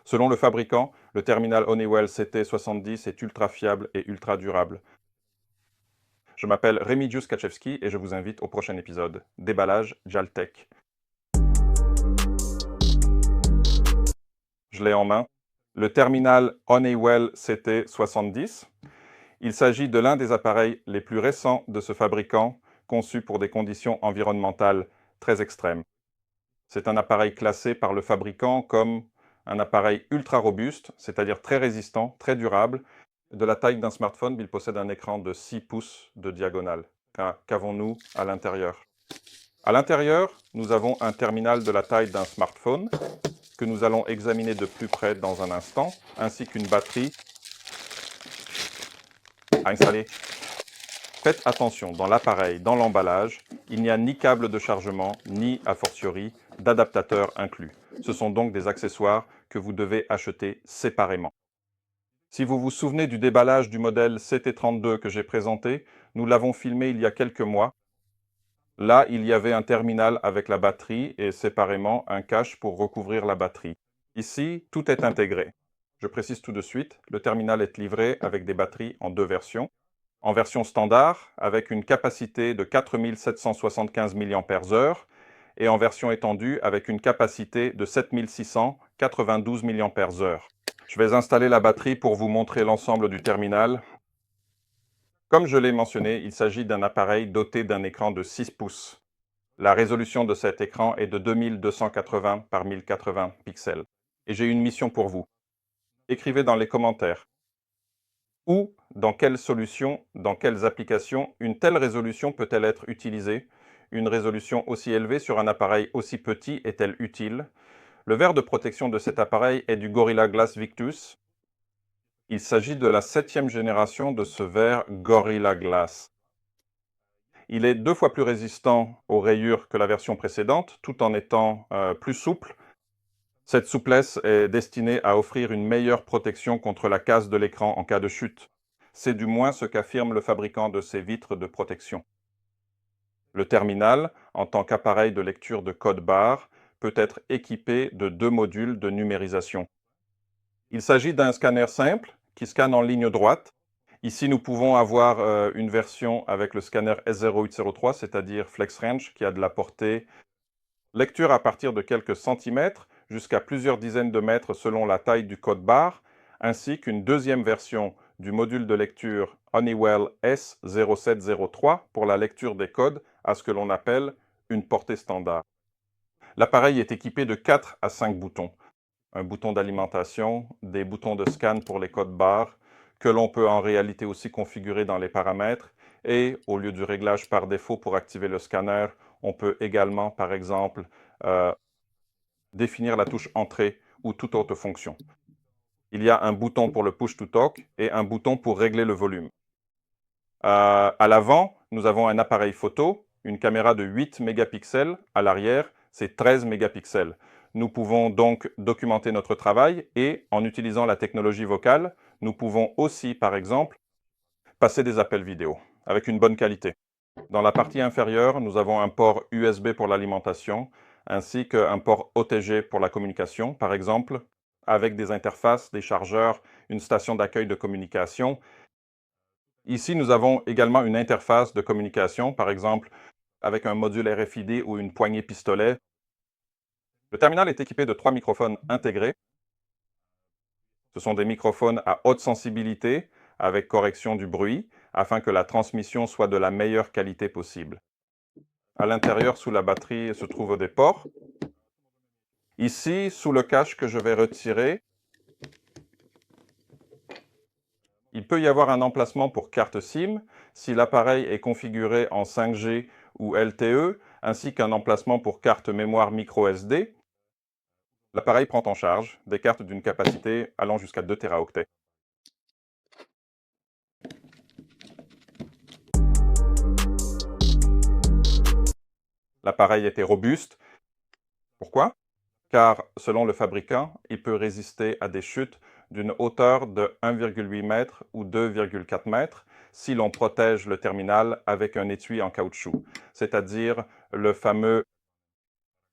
Selon le fabricant, le terminal Honeywell CT70 est ultra fiable et ultra durable. Je m'appelle Remigiusz Kaczewski et je vous invite au prochain épisode. Déballage Jaltech. Je l'ai en main. Le terminal Honeywell CT70. Il s'agit de l'un des appareils les plus récents de ce fabricant, conçu pour des conditions environnementales très extrêmes. C'est un appareil classé par le fabricant comme un appareil ultra robuste, c'est-à-dire très résistant, très durable. De la taille d'un smartphone, il possède un écran de 6 pouces de diagonale. Qu'avons-nous à l'intérieur? À l'intérieur, nous avons un terminal de la taille d'un smartphone que nous allons examiner de plus près dans un instant, ainsi qu'une batterie à installer. Faites attention, dans l'appareil, dans l'emballage, il n'y a ni câble de chargement, ni, a fortiori, d'adaptateur inclus. Ce sont donc des accessoires que vous devez acheter séparément. Si vous vous souvenez du déballage du modèle CT32 que j'ai présenté, nous l'avons filmé il y a quelques mois. Là, il y avait un terminal avec la batterie et séparément un cache pour recouvrir la batterie. Ici, tout est intégré. Je précise tout de suite, le terminal est livré avec des batteries en deux versions. En version standard, avec une capacité de 4775 mAh, et en version étendue, avec une capacité de 7692 mAh. Je vais installer la batterie pour vous montrer l'ensemble du terminal. Comme je l'ai mentionné, il s'agit d'un appareil doté d'un écran de 6 pouces. La résolution de cet écran est de 2280 par 1080 pixels. Et j'ai une mission pour vous. Écrivez dans les commentaires. Où, dans quelles solutions, dans quelles applications, une telle résolution peut-elle être utilisée? Une résolution aussi élevée sur un appareil aussi petit est-elle utile? Le verre de protection de cet appareil est du Gorilla Glass Victus. Il s'agit de la 7e génération de ce verre Gorilla Glass. Il est 2 fois plus résistant aux rayures que la version précédente, tout en étant plus souple. Cette souplesse est destinée à offrir une meilleure protection contre la casse de l'écran en cas de chute. C'est du moins ce qu'affirme le fabricant de ces vitres de protection. Le terminal, en tant qu'appareil de lecture de code barre, peut être équipé de 2 modules de numérisation. Il s'agit d'un scanner simple qui scanne en ligne droite. Ici, nous pouvons avoir une version avec le scanner S0803, c'est-à-dire FlexRange, qui a de la portée lecture à partir de quelques centimètres jusqu'à plusieurs dizaines de mètres selon la taille du code barre, ainsi qu'une deuxième version du module de lecture Honeywell S0703 pour la lecture des codes à ce que l'on appelle une portée standard. L'appareil est équipé de 4 à 5 boutons. Un bouton d'alimentation, des boutons de scan pour les codes barres, que l'on peut en réalité aussi configurer dans les paramètres, et au lieu du réglage par défaut pour activer le scanner, on peut également, par exemple, définir la touche Entrée ou toute autre fonction. Il y a un bouton pour le Push to Talk et un bouton pour régler le volume. À l'avant, nous avons un appareil photo, une caméra de 8 mégapixels. À l'arrière, c'est 13 mégapixels. Nous pouvons donc documenter notre travail et, en utilisant la technologie vocale, nous pouvons aussi, par exemple, passer des appels vidéo avec une bonne qualité. Dans la partie inférieure, nous avons un port USB pour l'alimentation, ainsi qu'un port OTG pour la communication, par exemple, avec des interfaces, des chargeurs, une station d'accueil de communication. Ici, nous avons également une interface de communication, par exemple, avec un module RFID ou une poignée pistolet. Le terminal est équipé de 3 microphones intégrés. Ce sont des microphones à haute sensibilité, avec correction du bruit, afin que la transmission soit de la meilleure qualité possible. À l'intérieur, sous la batterie, se trouvent des ports. Ici, sous le cache que je vais retirer, il peut y avoir un emplacement pour carte SIM, si l'appareil est configuré en 5G ou LTE, ainsi qu'un emplacement pour carte mémoire micro SD. L'appareil prend en charge des cartes d'une capacité allant jusqu'à 2 Teraoctets. L'appareil était robuste. Pourquoi? Car, selon le fabricant, il peut résister à des chutes d'une hauteur de 1,8 m ou 2,4 m si l'on protège le terminal avec un étui en caoutchouc, c'est-à-dire le fameux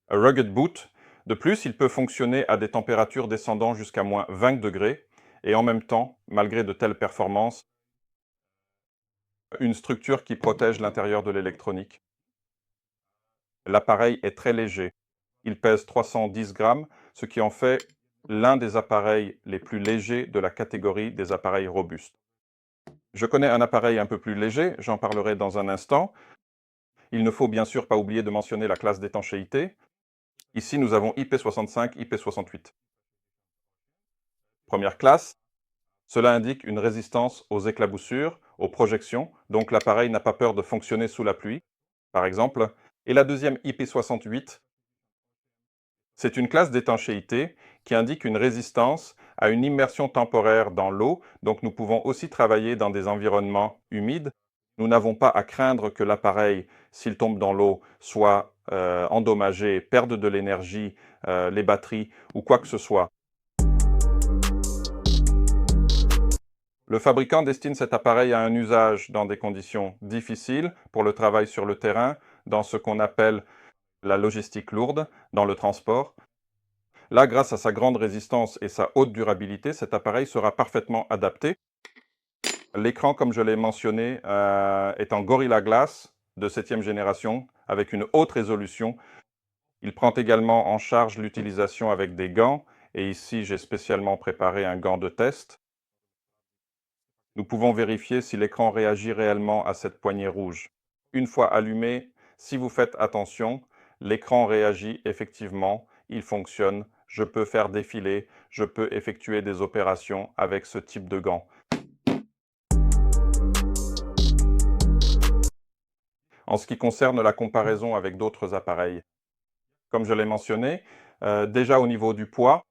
rugged boot De plus, il peut fonctionner à des températures descendant jusqu'à moins 20 degrés et en même temps, malgré de telles performances, une structure qui protège l'intérieur de l'électronique. L'appareil est très léger. Il pèse 310 grammes, ce qui en fait l'un des appareils les plus légers de la catégorie des appareils robustes. Je connais un appareil un peu plus léger, j'en parlerai dans un instant. Il ne faut bien sûr pas oublier de mentionner la classe d'étanchéité. Ici, nous avons IP65, IP68. Première classe, cela indique une résistance aux éclaboussures, aux projections, donc l'appareil n'a pas peur de fonctionner sous la pluie, par exemple. Et la deuxième IP68, c'est une classe d'étanchéité qui indique une résistance à une immersion temporaire dans l'eau, donc nous pouvons aussi travailler dans des environnements humides. Nous n'avons pas à craindre que l'appareil, s'il tombe dans l'eau, soit endommagé, perde de l'énergie, les batteries ou quoi que ce soit. Le fabricant destine cet appareil à un usage dans des conditions difficiles pour le travail sur le terrain, dans ce qu'on appelle la logistique lourde, dans le transport. Là, grâce à sa grande résistance et sa haute durabilité, cet appareil sera parfaitement adapté. L'écran, comme je l'ai mentionné, est en Gorilla Glass de 7e génération, avec une haute résolution. Il prend également en charge l'utilisation avec des gants, et ici j'ai spécialement préparé un gant de test. Nous pouvons vérifier si l'écran réagit réellement à cette poignée rouge. Une fois allumé, si vous faites attention, l'écran réagit effectivement, il fonctionne, je peux faire défiler, je peux effectuer des opérations avec ce type de gants. En ce qui concerne la comparaison avec d'autres appareils, comme je l'ai mentionné, déjà au niveau du poids,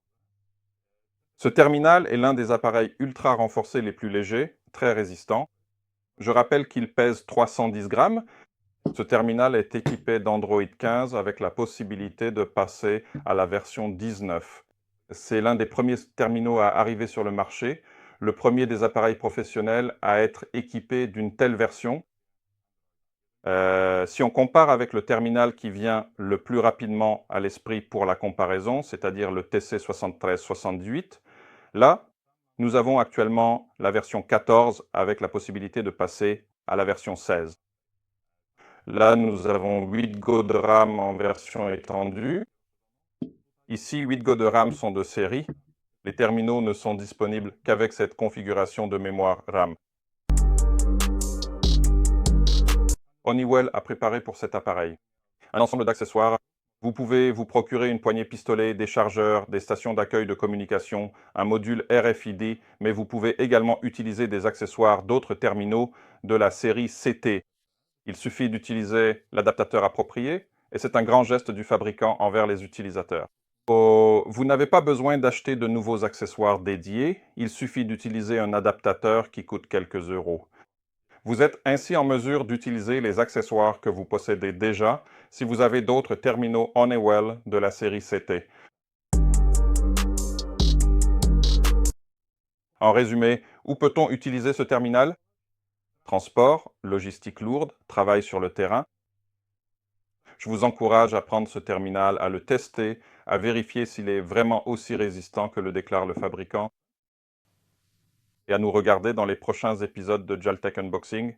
ce terminal est l'un des appareils ultra renforcés les plus légers, très résistants. Je rappelle qu'il pèse 310 grammes. Ce terminal est équipé d'Android 15 avec la possibilité de passer à la version 19. C'est l'un des premiers terminaux à arriver sur le marché, le premier des appareils professionnels à être équipé d'une telle version. Si on compare avec le terminal qui vient le plus rapidement à l'esprit pour la comparaison, c'est-à-dire le TC7368, là, nous avons actuellement la version 14 avec la possibilité de passer à la version 16. Là, nous avons 8 Go de RAM en version étendue. Ici, 8 Go de RAM sont de série. Les terminaux ne sont disponibles qu'avec cette configuration de mémoire RAM. Honeywell a préparé pour cet appareil un ensemble d'accessoires. Vous pouvez vous procurer une poignée pistolet, des chargeurs, des stations d'accueil de communication, un module RFID, mais vous pouvez également utiliser des accessoires d'autres terminaux de la série CT. Il suffit d'utiliser l'adaptateur approprié et c'est un grand geste du fabricant envers les utilisateurs. Vous n'avez pas besoin d'acheter de nouveaux accessoires dédiés, il suffit d'utiliser un adaptateur qui coûte quelques euros. Vous êtes ainsi en mesure d'utiliser les accessoires que vous possédez déjà si vous avez d'autres terminaux Honeywell de la série CT. En résumé, où peut-on utiliser ce terminal? Transport, logistique lourde, travail sur le terrain. Je vous encourage à prendre ce terminal, à le tester, à vérifier s'il est vraiment aussi résistant que le déclare le fabricant et à nous regarder dans les prochains épisodes de Jaltech Unboxing.